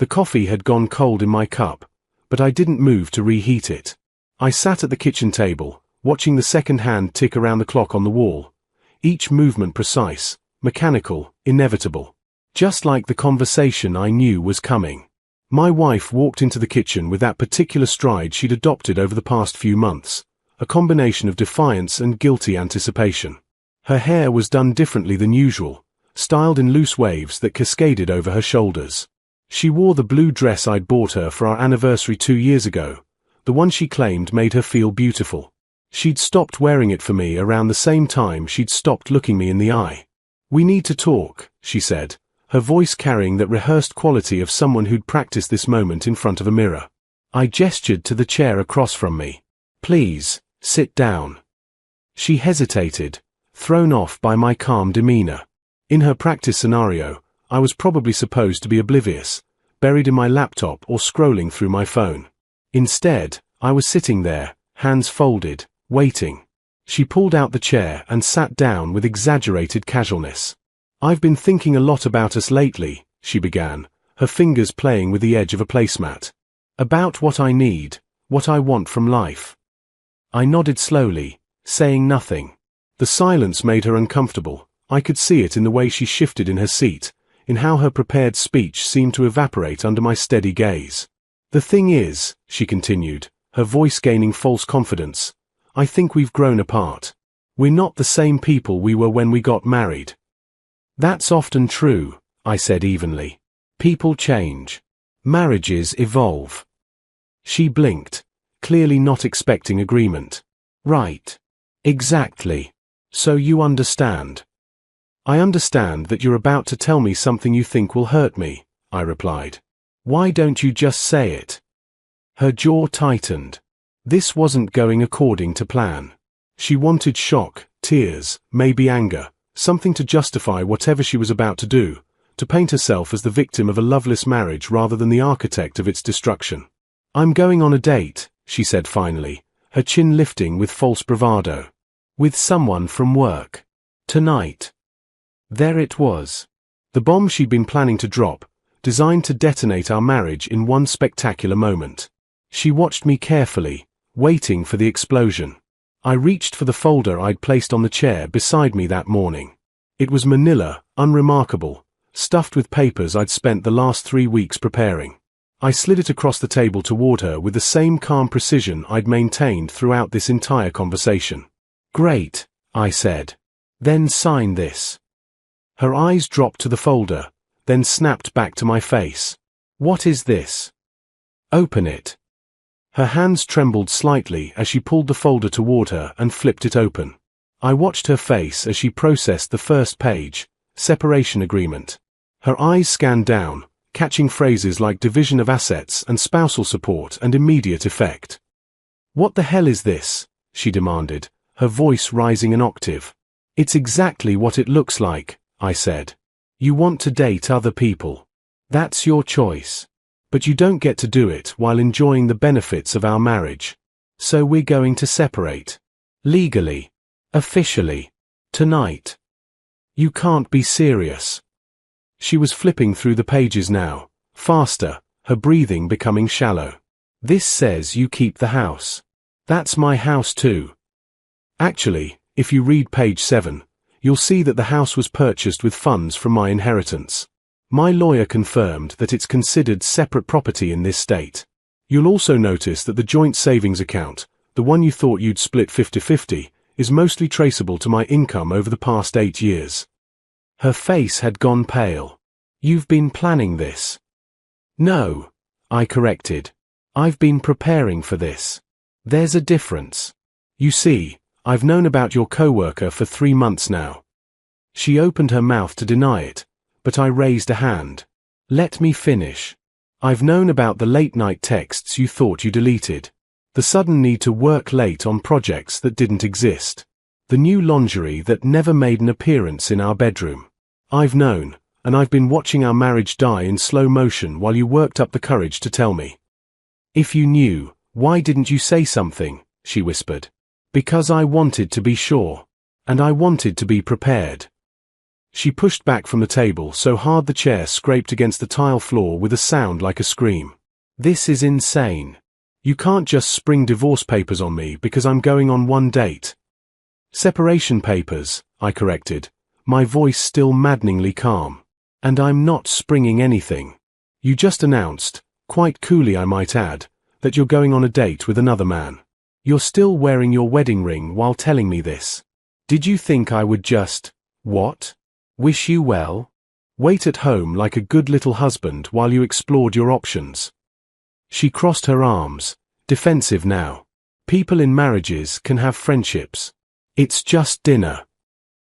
The coffee had gone cold in my cup, but I didn't move to reheat it. I sat at the kitchen table, watching the second hand tick around the clock on the wall, each movement precise, mechanical, inevitable. Just like the conversation I knew was coming. My wife walked into the kitchen with that particular stride she'd adopted over the past few months, a combination of defiance and guilty anticipation. Her hair was done differently than usual, styled in loose waves that cascaded over her shoulders. She wore the blue dress I'd bought her for our anniversary 2 years ago, the one she claimed made her feel beautiful. She'd stopped wearing it for me around the same time she'd stopped looking me in the eye. "We need to talk," she said, her voice carrying that rehearsed quality of someone who'd practiced this moment in front of a mirror. I gestured to the chair across from me. "Please, sit down." She hesitated, thrown off by my calm demeanor. In her practice scenario, I was probably supposed to be oblivious, buried in my laptop or scrolling through my phone. Instead, I was sitting there, hands folded, waiting. She pulled out the chair and sat down with exaggerated casualness. "I've been thinking a lot about us lately," she began, her fingers playing with the edge of a placemat. "About what I need, what I want from life." I nodded slowly, saying nothing. The silence made her uncomfortable. I could see it in the way she shifted in her seat, in how her prepared speech seemed to evaporate under my steady gaze. "The thing is," she continued, her voice gaining false confidence, "I think we've grown apart. We're not the same people we were when we got married." "That's often true," I said evenly. "People change. Marriages evolve." She blinked, clearly not expecting agreement. "Right. Exactly. So you understand." "I understand that you're about to tell me something you think will hurt me," I replied. "Why don't you just say it?" Her jaw tightened. This wasn't going according to plan. She wanted shock, tears, maybe anger, something to justify whatever she was about to do, to paint herself as the victim of a loveless marriage rather than the architect of its destruction. "I'm going on a date," she said finally, her chin lifting with false bravado. "With someone from work. Tonight." There it was. The bomb she'd been planning to drop, designed to detonate our marriage in one spectacular moment. She watched me carefully, waiting for the explosion. I reached for the folder I'd placed on the chair beside me that morning. It was manila, unremarkable, stuffed with papers I'd spent the last 3 weeks preparing. I slid it across the table toward her with the same calm precision I'd maintained throughout this entire conversation. "Great," I said. "Then sign this." Her eyes dropped to the folder, then snapped back to my face. "What is this?" "Open it." Her hands trembled slightly as she pulled the folder toward her and flipped it open. I watched her face as she processed the first page, separation agreement. Her eyes scanned down, catching phrases like division of assets and spousal support and immediate effect. "What the hell is this?" she demanded, her voice rising an octave. "It's exactly what it looks like," I said. "You want to date other people. That's your choice. But you don't get to do it while enjoying the benefits of our marriage. So we're going to separate. Legally. Officially. Tonight. You can't be serious." She was flipping through the pages now, faster, her breathing becoming shallow. "This says you keep the house. That's my house too. Actually, if you read page 7, you'll see that the house was purchased with funds from my inheritance. My lawyer confirmed that it's considered separate property in this state. You'll also notice that the joint savings account, the one you thought you'd split 50-50, is mostly traceable to my income over the past 8 years." Her face had gone pale. "You've been planning this." "No," I corrected. "I've been preparing for this. There's a difference. You see, I've known about your coworker for 3 months now." She opened her mouth to deny it, but I raised a hand. "Let me finish. I've known about the late-night texts you thought you deleted. The sudden need to work late on projects that didn't exist. The new lingerie that never made an appearance in our bedroom. I've known, and I've been watching our marriage die in slow motion while you worked up the courage to tell me." "If you knew, why didn't you say something?" she whispered. "Because I wanted to be sure. And I wanted to be prepared." She pushed back from the table so hard the chair scraped against the tile floor with a sound like a scream. This is insane. You can't just spring divorce papers on me because I'm going on one date. Separation papers, I corrected, my voice still maddeningly calm. And I'm not springing anything. You just announced, quite coolly I might add, that you're going on a date with another man. You're still wearing your wedding ring while telling me this. Did you think I would just, what? Wish you well? Wait at home like a good little husband while you explored your options? She crossed her arms, defensive now. People in marriages can have friendships. It's just dinner.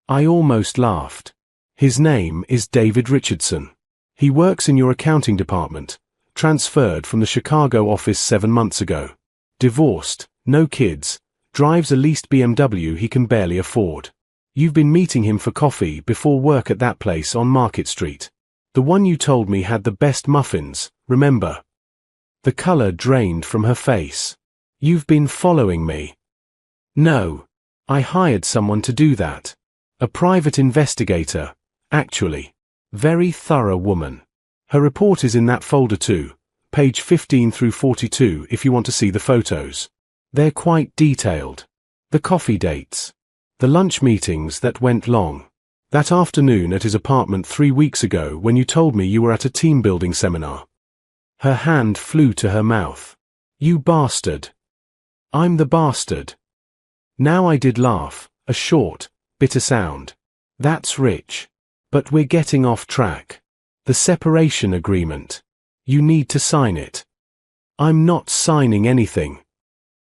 I almost laughed. His name is David Richardson. He works in your accounting department, transferred from the Chicago office 7 months ago. Divorced, no kids, drives a leased BMW he can barely afford. You've been meeting him for coffee before work at that place on Market Street. The one you told me had the best muffins, remember? The color drained from her face. You've been following me. No. I hired someone to do that. A private investigator, actually. Very thorough woman. Her report is in that folder too, page 15 through 42 if you want to see the photos. They're quite detailed. The coffee dates. The lunch meetings that went long. That afternoon at his apartment 3 weeks ago when you told me you were at a team-building seminar. Her hand flew to her mouth. You bastard. I'm the bastard. Now I did laugh, a short, bitter sound. That's rich. But we're getting off track. The separation agreement. You need to sign it. I'm not signing anything.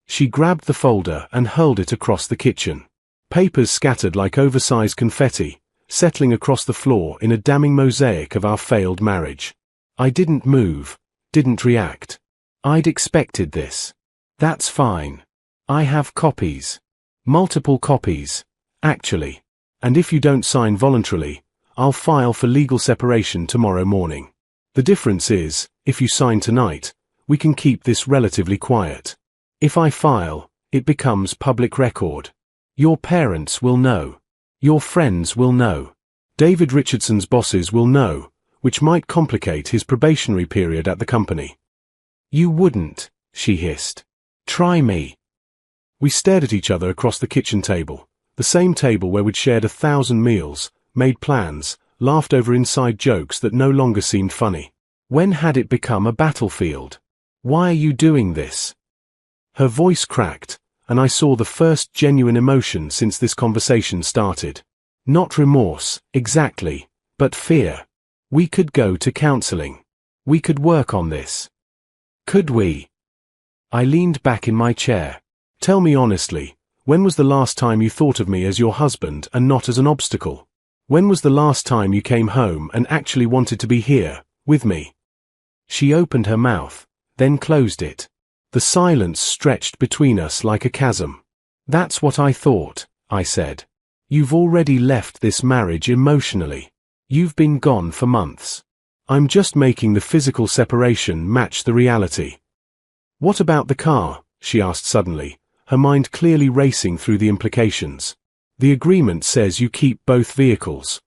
She grabbed the folder and hurled it across the kitchen. Papers scattered like oversized confetti, settling across the floor in a damning mosaic of our failed marriage. I didn't move, didn't react. I'd expected this. That's fine. I have copies. Multiple copies, actually. And if you don't sign voluntarily, I'll file for legal separation tomorrow morning. The difference is, if you sign tonight, we can keep this relatively quiet. If I file, it becomes public record. Your parents will know. Your friends will know. David Richardson's bosses will know, which might complicate his probationary period at the company. You wouldn't, she hissed. Try me. We stared at each other across the kitchen table, the same table where we'd shared 1,000 meals, made plans, laughed over inside jokes that no longer seemed funny. When had it become a battlefield? Why are you doing this? Her voice cracked, and I saw the first genuine emotion since this conversation started. Not remorse, exactly, but fear. We could go to counseling. We could work on this. Could we? I leaned back in my chair. Tell me honestly, when was the last time you thought of me as your husband and not as an obstacle? When was the last time you came home and actually wanted to be here, with me? She opened her mouth, then closed it. The silence stretched between us like a chasm. That's what I thought, I said. You've already left this marriage emotionally. You've been gone for months. I'm just making the physical separation match the reality. What about the car? She asked suddenly, her mind clearly racing through the implications. The agreement says you keep both vehicles.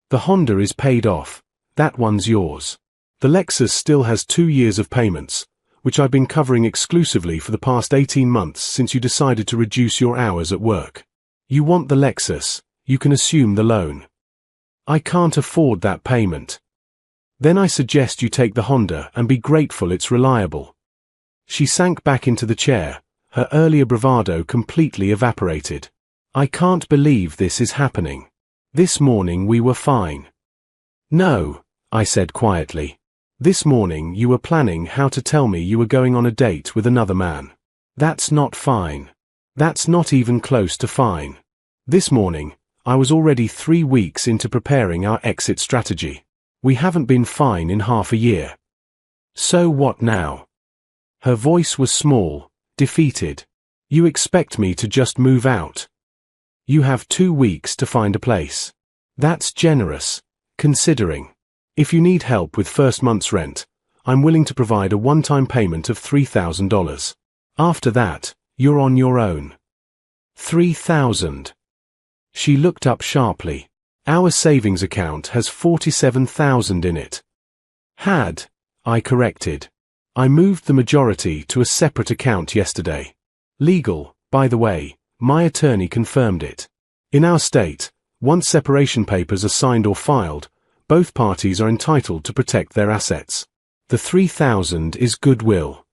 The Honda is paid off. That one's yours. The Lexus still has 2 years of payments, which I've been covering exclusively for the past 18 months since you decided to reduce your hours at work. You want the Lexus, you can assume the loan. I can't afford that payment. Then I suggest you take the Honda and be grateful it's reliable. She sank back into the chair, her earlier bravado completely evaporated. I can't believe this is happening. This morning we were fine. No, I said quietly. This morning you were planning how to tell me you were going on a date with another man. That's not fine. That's not even close to fine. This morning, I was already 3 weeks into preparing our exit strategy. We haven't been fine in half a year. So what now? Her voice was small, defeated. You expect me to just move out? You have 2 weeks to find a place. That's generous, considering. If you need help with first month's rent, I'm willing to provide a one-time payment of $3,000. After that, you're on your own. $3,000. She looked up sharply. Our savings account has 47,000 in it. Had, I corrected. I moved the majority to a separate account yesterday. Legal, by the way, my attorney confirmed it. In our state, once separation papers are signed or filed, both parties are entitled to protect their assets. The 3,000 is goodwill.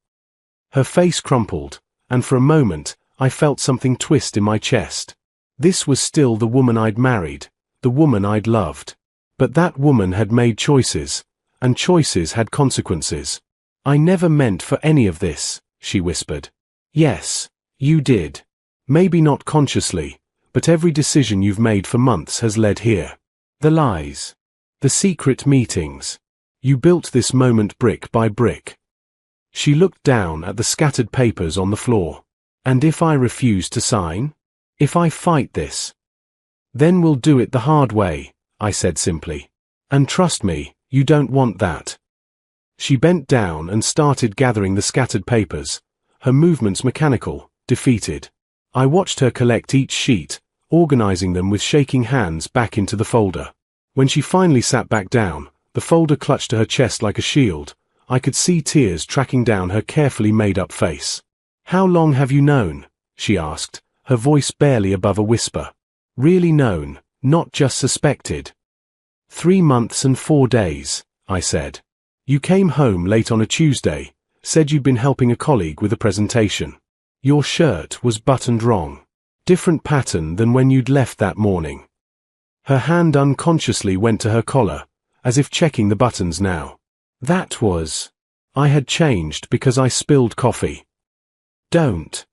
Her face crumpled, and for a moment, I felt something twist in my chest. This was still the woman I'd married, the woman I'd loved. But that woman had made choices, and choices had consequences. I never meant for any of this, she whispered. Yes, you did. Maybe not consciously, but every decision you've made for months has led here. The lies. The secret meetings. You built this moment brick by brick. She looked down at the scattered papers on the floor. And if I refuse to sign? If I fight this? Then we'll do it the hard way, I said simply. And trust me, you don't want that. She bent down and started gathering the scattered papers, her movements mechanical, defeated. I watched her collect each sheet, organizing them with shaking hands back into the folder. When she finally sat back down, the folder clutched to her chest like a shield. I could see tears tracking down her carefully made-up face. How long have you known? She asked, her voice barely above a whisper. Really known, not just suspected. 3 months and 4 days, I said. You came home late on a Tuesday, said you'd been helping a colleague with a presentation. Your shirt was buttoned wrong. Different pattern than when you'd left that morning. Her hand unconsciously went to her collar, as if checking the buttons now. That was... I had changed because I spilled coffee. Don't.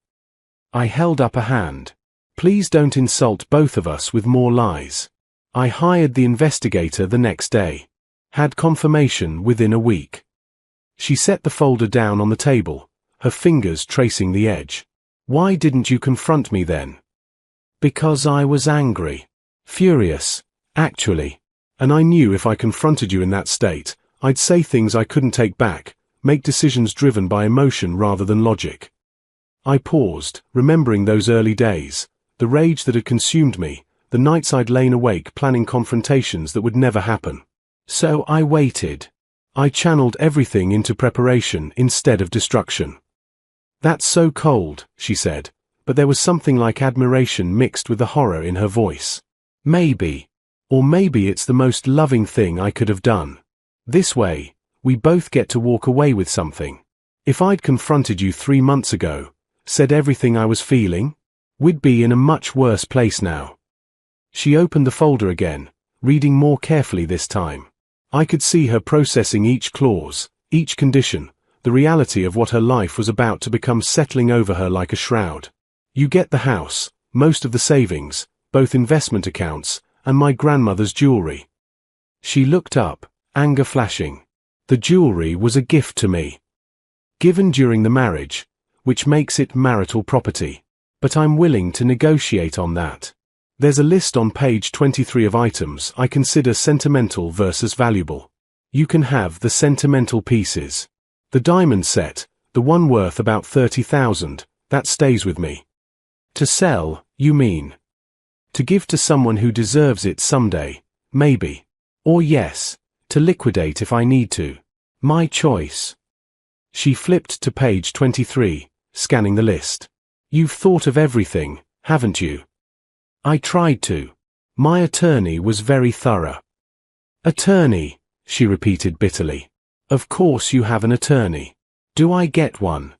I held up a hand. Please don't insult both of us with more lies. I hired the investigator the next day. Had confirmation within a week. She set the folder down on the table, her fingers tracing the edge. Why didn't you confront me then? Because I was angry. Furious, actually. And I knew if I confronted you in that state, I'd say things I couldn't take back, make decisions driven by emotion rather than logic. I paused, remembering those early days, the rage that had consumed me, the nights I'd lain awake planning confrontations that would never happen. So I waited. I channeled everything into preparation instead of destruction. That's so cold, she said, but there was something like admiration mixed with the horror in her voice. Maybe. Or maybe it's the most loving thing I could have done. This way, we both get to walk away with something. If I'd confronted you 3 months ago, said everything I was feeling, we'd be in a much worse place now. She opened the folder again, reading more carefully this time. I could see her processing each clause, each condition, the reality of what her life was about to become settling over her like a shroud. You get the house, most of the savings, both investment accounts, and my grandmother's jewelry. She looked up, anger flashing. The jewelry was a gift to me. Given during the marriage, which makes it marital property. But I'm willing to negotiate on that. There's a list on page 23 of items I consider sentimental versus valuable. You can have the sentimental pieces. The diamond set, the one worth about 30,000, that stays with me. To sell, you mean? To give to someone who deserves it someday, maybe. Or yes, to liquidate if I need to. My choice. She flipped to page 23, scanning the list. You've thought of everything, haven't you? I tried to. My attorney was very thorough. Attorney, she repeated bitterly. Of course you have an attorney. Do I get one?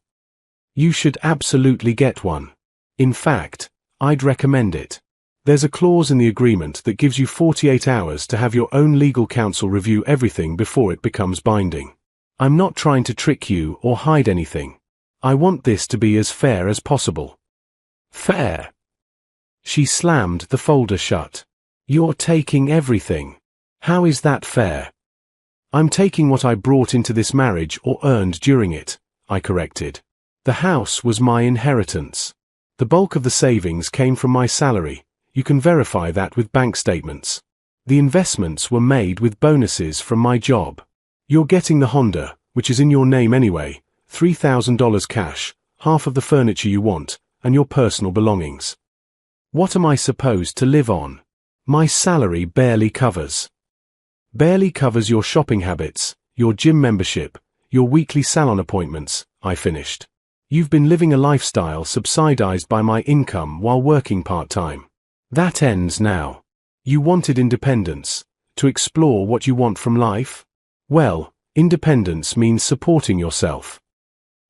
You should absolutely get one. In fact, I'd recommend it. There's a clause in the agreement that gives you 48 hours to have your own legal counsel review everything before it becomes binding. I'm not trying to trick you or hide anything. I want this to be as fair as possible. Fair? She slammed the folder shut. You're taking everything. How is that fair? I'm taking what I brought into this marriage or earned during it, I corrected. The house was my inheritance. The bulk of the savings came from my salary. You can verify that with bank statements. The investments were made with bonuses from my job. You're getting the Honda, which is in your name anyway, $3,000 cash, half of the furniture you want, and your personal belongings. What am I supposed to live on? My salary barely covers your shopping habits, your gym membership, your weekly salon appointments, I finished. You've been living a lifestyle subsidized by my income while working part-time. That ends now. You wanted independence, to explore what you want from life? Well, independence means supporting yourself.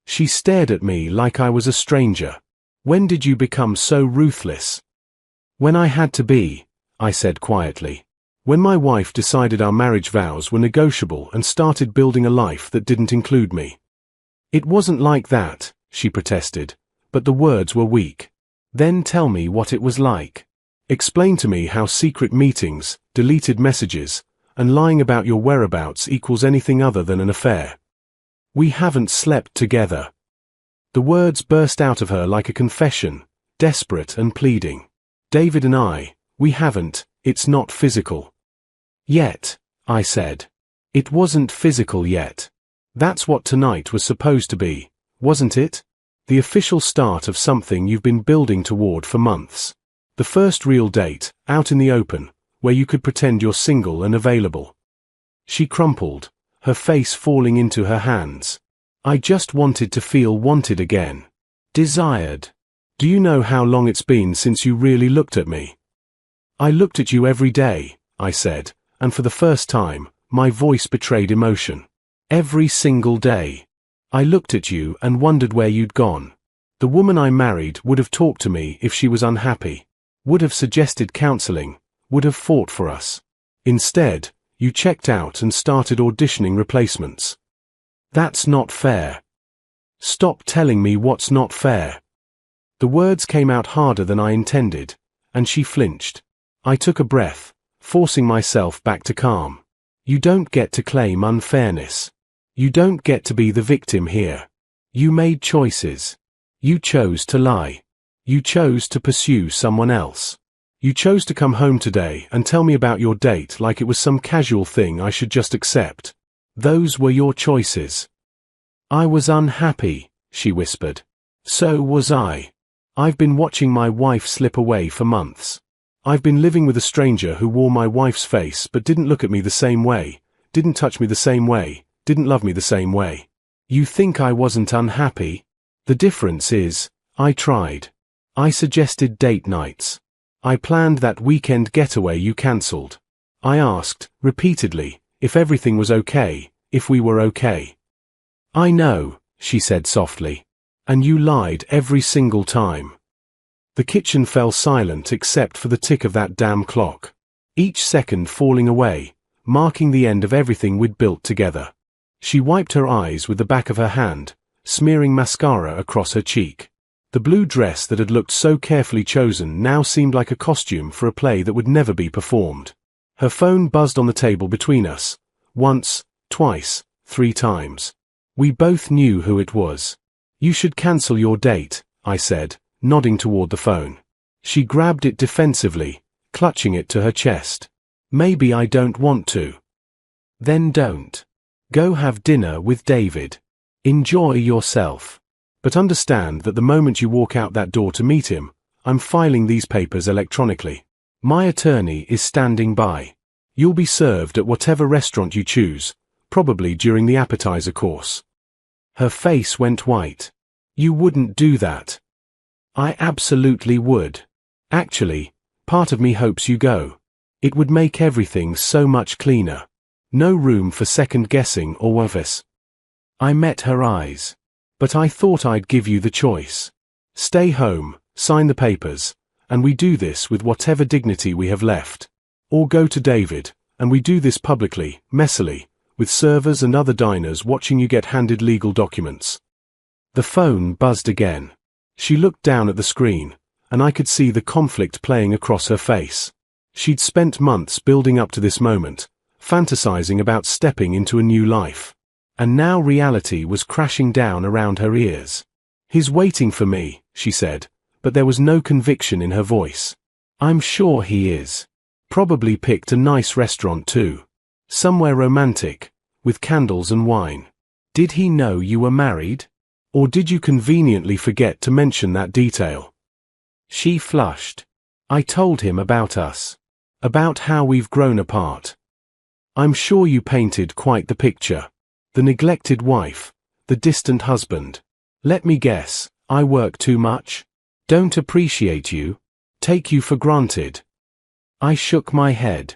She stared at me like I was a stranger. When did you become so ruthless? When I had to be, I said quietly. When my wife decided our marriage vows were negotiable and started building a life that didn't include me. It wasn't like that, she protested, but the words were weak. Then tell me what it was like. Explain to me how secret meetings, deleted messages, and lying about your whereabouts equals anything other than an affair. We haven't slept together. The words burst out of her like a confession, desperate and pleading. David and I, we haven't, it's not physical. Yet, I said. It wasn't physical yet. That's what tonight was supposed to be, wasn't it? The official start of something you've been building toward for months. The first real date, out in the open, where you could pretend you're single and available. She crumpled, her face falling into her hands. I just wanted to feel wanted again. Desired. Do you know how long it's been since you really looked at me? I looked at you every day, I said, and for the first time, my voice betrayed emotion. Every single day. I looked at you and wondered where you'd gone. The woman I married would have talked to me if she was unhappy, would have suggested counseling, would have fought for us. Instead, you checked out and started auditioning replacements. That's not fair. Stop telling me what's not fair. The words came out harder than I intended, and she flinched. I took a breath, forcing myself back to calm. You don't get to claim unfairness. You don't get to be the victim here. You made choices. You chose to lie. You chose to pursue someone else. You chose to come home today and tell me about your date like it was some casual thing I should just accept. Those were your choices. I was unhappy, she whispered. So was I. I've been watching my wife slip away for months. I've been living with a stranger who wore my wife's face but didn't look at me the same way, didn't touch me the same way, didn't love me the same way. You think I wasn't unhappy? The difference is, I tried. I suggested date nights. I planned that weekend getaway you cancelled. I asked, repeatedly, if everything was okay, if we were okay. I know, she said softly. And you lied every single time. The kitchen fell silent except for the tick of that damn clock. Each second falling away, marking the end of everything we'd built together. She wiped her eyes with the back of her hand, smearing mascara across her cheek. The blue dress that had looked so carefully chosen now seemed like a costume for a play that would never be performed. Her phone buzzed on the table between us. Once, twice, 3 times. We both knew who it was. You should cancel your date, I said, nodding toward the phone. She grabbed it defensively, clutching it to her chest. Maybe I don't want to. Then don't. Go have dinner with David. Enjoy yourself. But understand that the moment you walk out that door to meet him, I'm filing these papers electronically. My attorney is standing by. You'll be served at whatever restaurant you choose, probably during the appetizer course. Her face went white. You wouldn't do that. I absolutely would. Actually, part of me hopes you go. It would make everything so much cleaner. No room for second guessing or worse. I met her eyes. But I thought I'd give you the choice. Stay home, sign the papers, and we do this with whatever dignity we have left. Or go to David, and we do this publicly, messily, with servers and other diners watching you get handed legal documents. The phone buzzed again. She looked down at the screen, and I could see the conflict playing across her face. She'd spent months building up to this moment, fantasizing about stepping into a new life. And now reality was crashing down around her ears. He's waiting for me, she said, but there was no conviction in her voice. I'm sure he is. Probably picked a nice restaurant too. Somewhere romantic, with candles and wine. Did he know you were married? Or did you conveniently forget to mention that detail? She flushed. I told him about us. About how we've grown apart. I'm sure you painted quite the picture. The neglected wife, the distant husband. Let me guess, I work too much? Don't appreciate you? Take you for granted? I shook my head.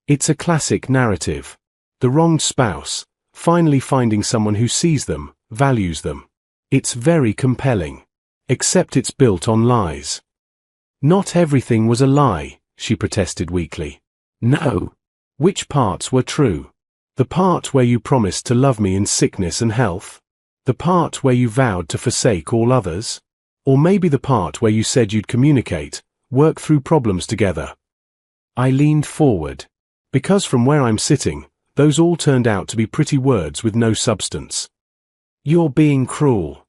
It's a classic narrative. The wronged spouse, finally finding someone who sees them, values them. It's very compelling. Except it's built on lies. Not everything was a lie, she protested weakly. No. Which parts were true? The part where you promised to love me in sickness and health? The part where you vowed to forsake all others? Or maybe the part where you said you'd communicate, work through problems together? I leaned forward. Because from where I'm sitting, those all turned out to be pretty words with no substance. You're being cruel.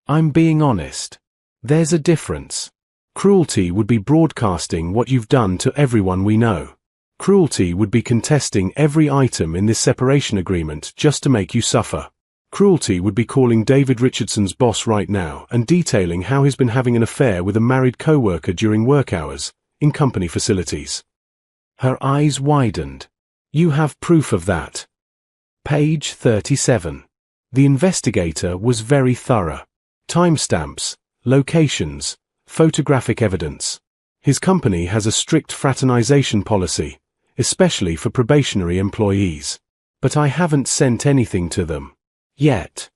I'm being honest. There's a difference. Cruelty would be broadcasting what you've done to everyone we know. Cruelty would be contesting every item in this separation agreement just to make you suffer. Cruelty would be calling David Richardson's boss right now and detailing how he's been having an affair with a married coworker during work hours, in company facilities. Her eyes widened. You have proof of that. Page 37. The investigator was very thorough. Timestamps, locations, photographic evidence. His company has a strict fraternization policy, especially for probationary employees. But I haven't sent anything to them. Yet.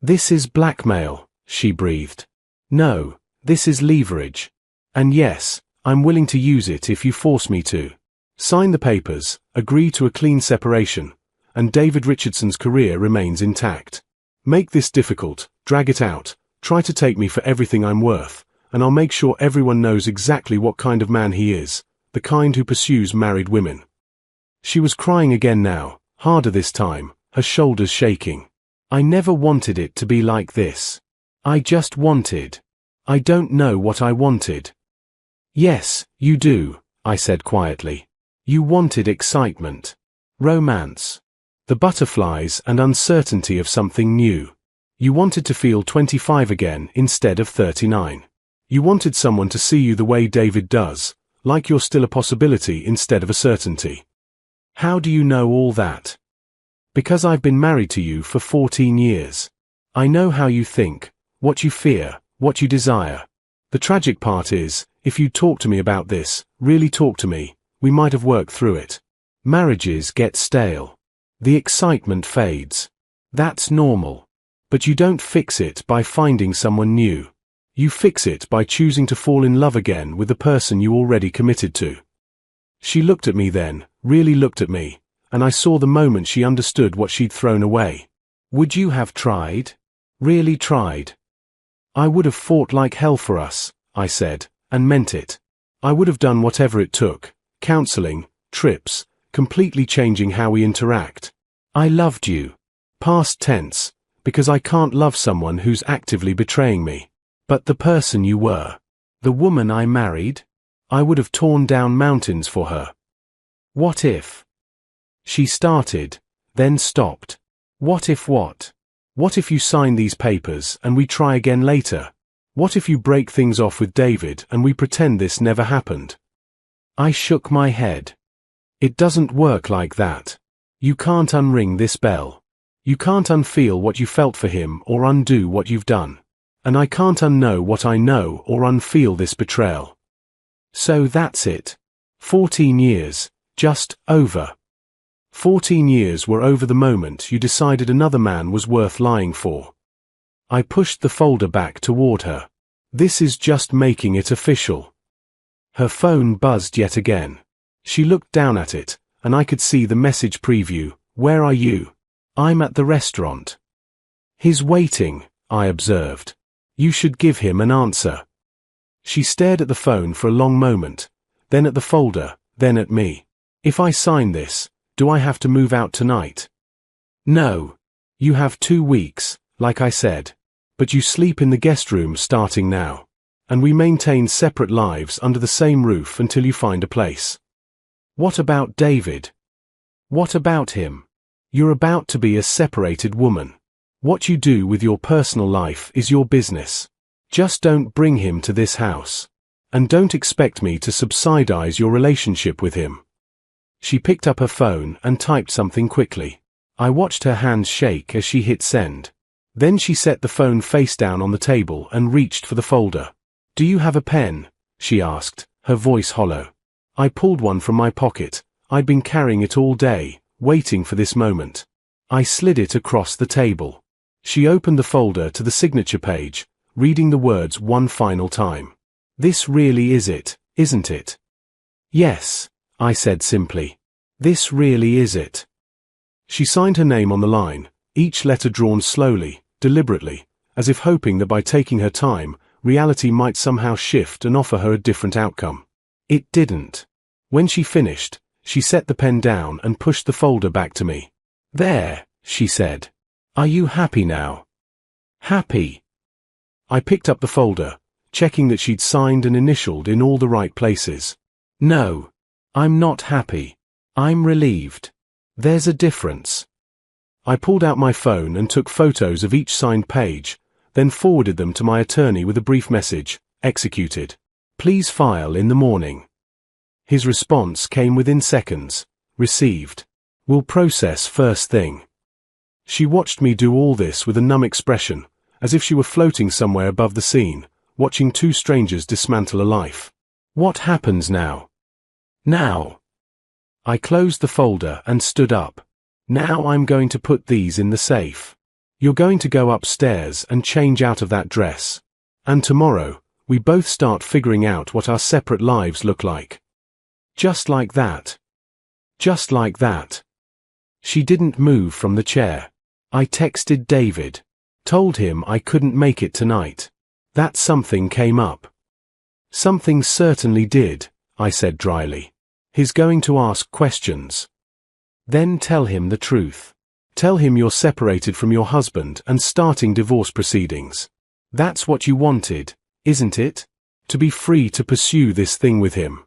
This is blackmail, she breathed. No, this is leverage. And yes, I'm willing to use it if you force me to. Sign the papers, agree to a clean separation, and David Richardson's career remains intact. Make this difficult, drag it out, try to take me for everything I'm worth, and I'll make sure everyone knows exactly what kind of man he is, the kind who pursues married women. She was crying again now, harder this time, her shoulders shaking. I never wanted it to be like this. I just wanted. I don't know what I wanted. Yes, you do, I said quietly. You wanted excitement. Romance. The butterflies and uncertainty of something new. You wanted to feel 25 again instead of 39. You wanted someone to see you the way David does, like you're still a possibility instead of a certainty. How do you know all that? Because I've been married to you for 14 years. I know how you think, what you fear, what you desire. The tragic part is, if you'd talk to me about this, really talk to me, we might have worked through it. Marriages get stale. The excitement fades. That's normal. But you don't fix it by finding someone new. You fix it by choosing to fall in love again with the person you already committed to. She looked at me then, really looked at me, and I saw the moment she understood what she'd thrown away. Would you have tried? Really tried? I would have fought like hell for us, I said, and meant it. I would have done whatever it took, counseling, trips, completely changing how we interact. I loved you. Past tense, because I can't love someone who's actively betraying me. But the person you were, the woman I married, I would have torn down mountains for her. What if? She started, then stopped. What if what? What if you sign these papers and we try again later? What if you break things off with David and we pretend this never happened? I shook my head. It doesn't work like that. You can't unring this bell. You can't unfeel what you felt for him or undo what you've done. And I can't unknow what I know or unfeel this betrayal. So that's it. 14 years, just over. 14 years were over the moment you decided another man was worth lying for. I pushed the folder back toward her. This is just making it official. Her phone buzzed yet again. She looked down at it, and I could see the message preview. Where are you? I'm at the restaurant. He's waiting, I observed. You should give him an answer. She stared at the phone for a long moment, then at the folder, then at me. If I sign this, do I have to move out tonight? No. You have 2 weeks, like I said. But you sleep in the guest room starting now. And we maintain separate lives under the same roof until you find a place. What about David? What about him? You're about to be a separated woman. What you do with your personal life is your business. Just don't bring him to this house. And don't expect me to subsidize your relationship with him. She picked up her phone and typed something quickly. I watched her hands shake as she hit send. Then she set the phone face down on the table and reached for the folder. "Do you have a pen?" she asked, her voice hollow. I pulled one from my pocket. I'd been carrying it all day, waiting for this moment. I slid it across the table. She opened the folder to the signature page, reading the words one final time. "This really is it, isn't it?" "Yes," I said simply. "This really is it." She signed her name on the line, each letter drawn slowly, deliberately, as if hoping that by taking her time, reality might somehow shift and offer her a different outcome. It didn't. When she finished, she set the pen down and pushed the folder back to me. "There," she said. "Are you happy now?" "Happy." I picked up the folder, checking that she'd signed and initialed in all the right places. "No, I'm not happy. I'm relieved. There's a difference." I pulled out my phone and took photos of each signed page, then forwarded them to my attorney with a brief message, "Executed. Please file in the morning." His response came within seconds. "Received. Will process first thing." She watched me do all this with a numb expression, as if she were floating somewhere above the scene, watching two strangers dismantle a life. "What happens now?" "Now." I closed the folder and stood up. "Now I'm going to put these in the safe. You're going to go upstairs and change out of that dress. And tomorrow, we both start figuring out what our separate lives look like." Just like that. Just like that. She didn't move from the chair. I texted David. Told him I couldn't make it tonight. That something came up. "Something certainly did," I said dryly. "He's going to ask questions." "Then tell him the truth. Tell him you're separated from your husband and starting divorce proceedings. That's what you wanted, isn't it? To be free to pursue this thing with him."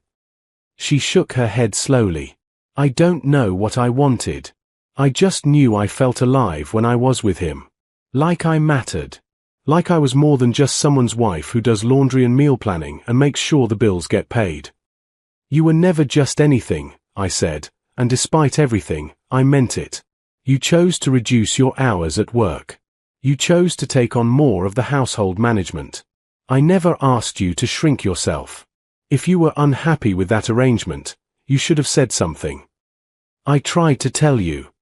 She shook her head slowly. "I don't know what I wanted. I just knew I felt alive when I was with him. Like I mattered. Like I was more than just someone's wife who does laundry and meal planning and makes sure the bills get paid." "You were never just anything," I said, "and despite everything, I meant it. You chose to reduce your hours at work. You chose to take on more of the household management. I never asked you to shrink yourself. If you were unhappy with that arrangement, you should have said something. I tried to tell you."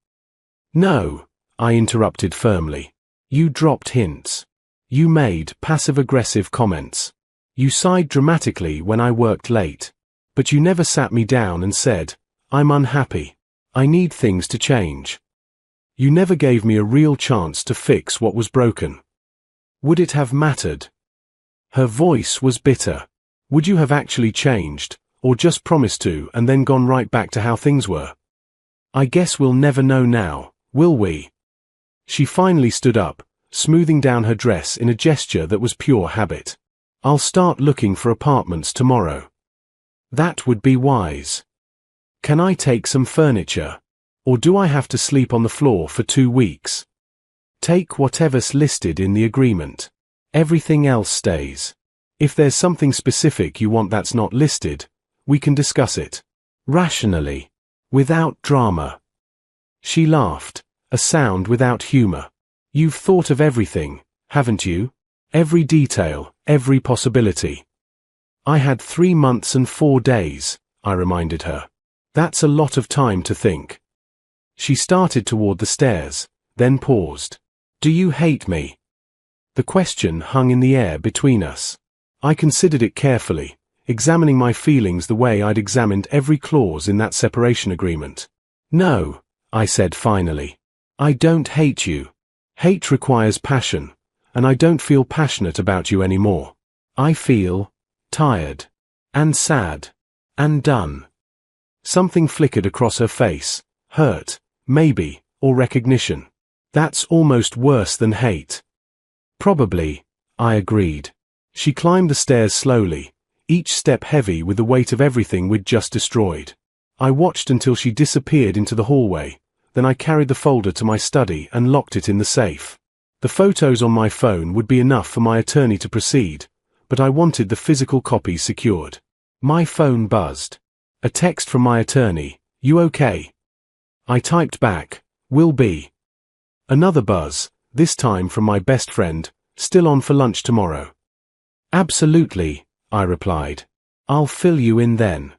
"No," I interrupted firmly. "You dropped hints. You made passive-aggressive comments. You sighed dramatically when I worked late. But you never sat me down and said, 'I'm unhappy. I need things to change.' You never gave me a real chance to fix what was broken. Would it have mattered?" Her voice was bitter. "Would you have actually changed, or just promised to and then gone right back to how things were? I guess we'll never know now, will we?" She finally stood up, smoothing down her dress in a gesture that was pure habit. "I'll start looking for apartments tomorrow." "That would be wise. Can I take some furniture? Or do I have to sleep on the floor for 2 weeks?" "Take whatever's listed in the agreement. Everything else stays. If there's something specific you want that's not listed, we can discuss it. Rationally. Without drama." She laughed, a sound without humor. "You've thought of everything, haven't you? Every detail, every possibility." "I had 3 months and 4 days, I reminded her. "That's a lot of time to think." She started toward the stairs, then paused. "Do you hate me?" The question hung in the air between us. I considered it carefully, examining my feelings the way I'd examined every clause in that separation agreement. "No," I said finally. "I don't hate you. Hate requires passion, and I don't feel passionate about you anymore. I feel tired, and sad, and done." Something flickered across her face, hurt, maybe, or recognition. "That's almost worse than hate." "Probably," I agreed. She climbed the stairs slowly, each step heavy with the weight of everything we'd just destroyed. I watched until she disappeared into the hallway, then I carried the folder to my study and locked it in the safe. The photos on my phone would be enough for my attorney to proceed, but I wanted the physical copy secured. My phone buzzed. A text from my attorney, "You okay?" I typed back, "Will be." Another buzz, this time from my best friend, "Still on for lunch tomorrow?" "Absolutely," I replied. "I'll fill you in then."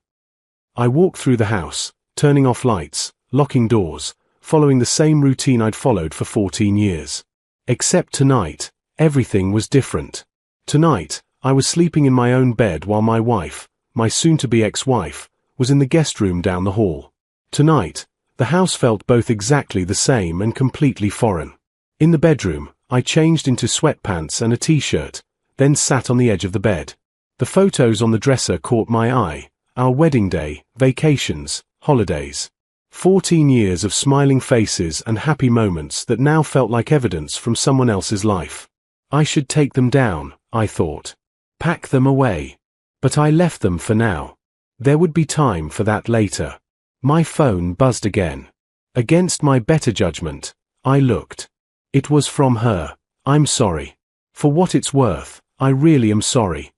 I walked through the house, turning off lights, locking doors, following the same routine I'd followed for 14 years. Except tonight, everything was different. Tonight, I was sleeping in my own bed while my wife, my soon-to-be ex-wife, was in the guest room down the hall. Tonight, the house felt both exactly the same and completely foreign. In the bedroom, I changed into sweatpants and a t-shirt, then sat on the edge of the bed. The photos on the dresser caught my eye, our wedding day, vacations, holidays. 14 years of smiling faces and happy moments that now felt like evidence from someone else's life. I should take them down, I thought. Pack them away. But I left them for now. There would be time for that later. My phone buzzed again. Against my better judgment, I looked. It was from her. "I'm sorry. For what it's worth, I really am sorry."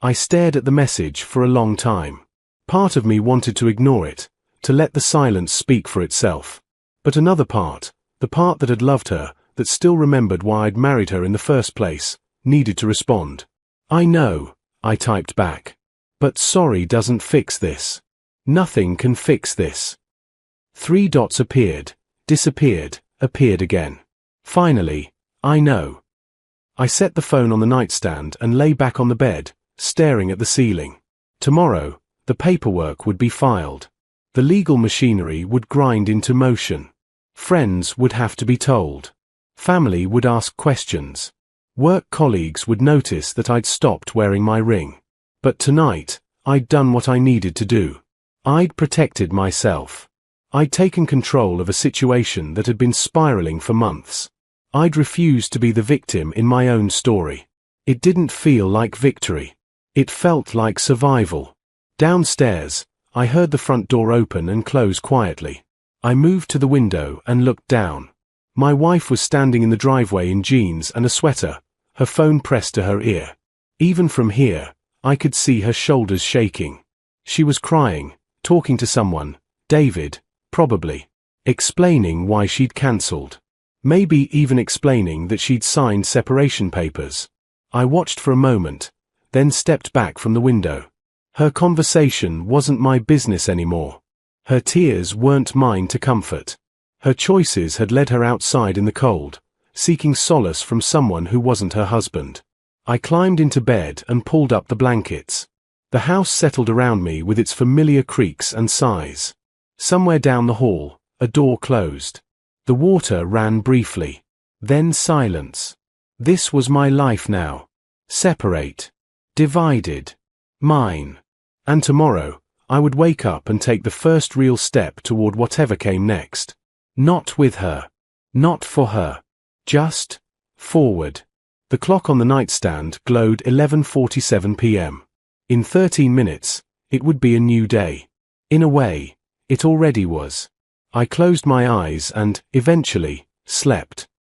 I stared at the message for a long time. Part of me wanted to ignore it, to let the silence speak for itself. But another part, the part that had loved her, that still remembered why I'd married her in the first place, needed to respond. "I know," I typed back. "But sorry doesn't fix this. Nothing can fix this." 3 dots appeared, disappeared, appeared again. Finally, "I know." I set the phone on the nightstand and lay back on the bed, staring at the ceiling. Tomorrow, the paperwork would be filed. The legal machinery would grind into motion. Friends would have to be told. Family would ask questions. Work colleagues would notice that I'd stopped wearing my ring. But tonight, I'd done what I needed to do. I'd protected myself. I'd taken control of a situation that had been spiraling for months. I'd refused to be the victim in my own story. It didn't feel like victory. It felt like survival. Downstairs, I heard the front door open and close quietly. I moved to the window and looked down. My wife was standing in the driveway in jeans and a sweater, her phone pressed to her ear. Even from here, I could see her shoulders shaking. She was crying, talking to someone, David, probably, explaining why she'd cancelled. Maybe even explaining that she'd signed separation papers. I watched for a moment, then stepped back from the window. Her conversation wasn't my business anymore. Her tears weren't mine to comfort. Her choices had led her outside in the cold, seeking solace from someone who wasn't her husband. I climbed into bed and pulled up the blankets. The house settled around me with its familiar creaks and sighs. Somewhere down the hall, a door closed. The water ran briefly. Then silence. This was my life now. Separate. Divided. Mine. And tomorrow, I would wake up and take the first real step toward whatever came next. Not with her. Not for her. Just forward. The clock on the nightstand glowed 11:47 p.m. In 13 minutes, it would be a new day. In a way, it already was. I closed my eyes and, eventually, slept.